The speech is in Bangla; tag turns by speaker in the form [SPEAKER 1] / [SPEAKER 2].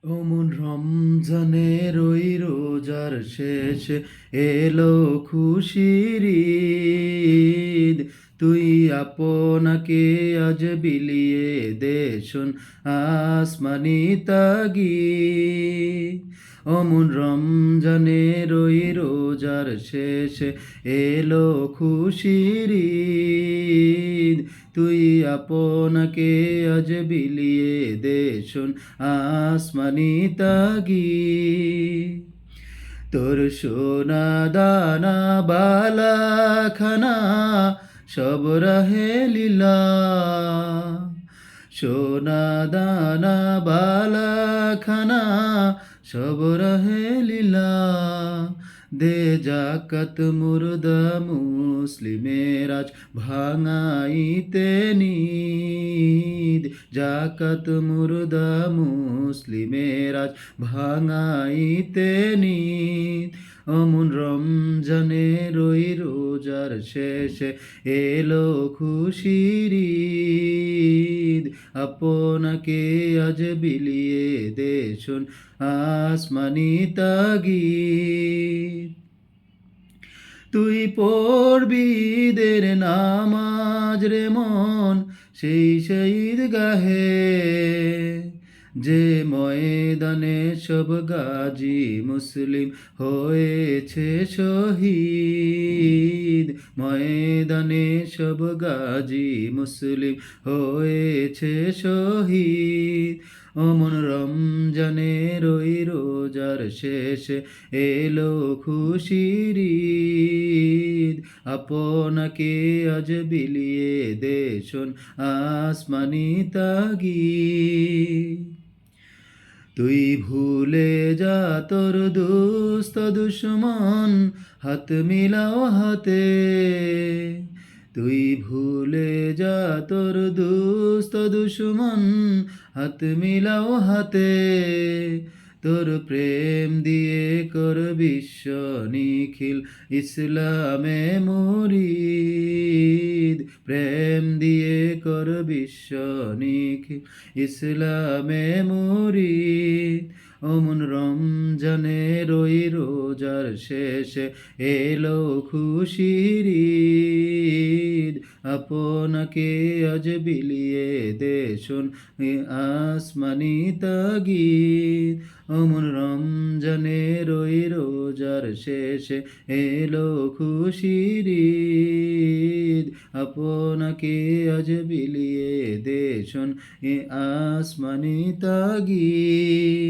[SPEAKER 1] অমন রমজানের ওই রোজার শেষে এলো খুশির ঈদ। তুই আপনাকে আজ বিলিয়ে দে শোন আসমানি তাগিদ। অমন রমজানের ওই রোজার শেষে এলো খুশির ঈদ। তুই আপনাকে আজ বিলিয়ে দে শোন আসমানি তাগিদ। তোর সোনা দানা বালা খানা সব রাহে লীলা। সোনা দানা বালা খানা সব রাহে লীলা। দে জাকাত মুর্দা মুসলিমের আজ ভাঙাইতে নিদ। জাকাত মুর্দা মুসলিমের আজ ভাঙাইতে নিদ। অমন রমজানের ওই রোজার শেষে এলো খুশির ঈদ। আপনাকে আজ বিলিয়ে দে শোন আসমানি তাগিদ। তুই পড়বি ঈদের নামাজ রে মন সেই শহীদ গাহে। যে ময়দানে সব গাজী মুসলিম হয়েছে শহীদ। ময়দানে সব গাজী মুসলিম হয়েছে শহীদ। অমন রমজানের ওই রোজার শেষে এলো খুশির ঈদ। আপনাকে আজ বিলিয়ে দে শোন আসমানি তাগিদ। তুই ভুলে যা তোর দুস্ত দুশ্মন হাত মিলাও হাতে। তুই ভুলে যা তোর দুস্ত দুশ্মন হাত মিলাও হাতে। তোর প্রেম দিয়ে কর বিশ্ব নিখিল ইসলামে মুরিদ। প্রেম দিয়ে কর বিশ্ব নিখিল ইসলামে মুরিদ। অমন রমজানের ওই রোজার শেষে এলো খুশির ঈদ। আপনাকে আজ বিলিয়ে দে শোন আসমানি তাগিদ। অমন রমজানের ওই রোজার শেষে এলো খুশির ঈদ। আপনাকে আজ বিলিয়ে দে শোন আসমানি তাগিদ।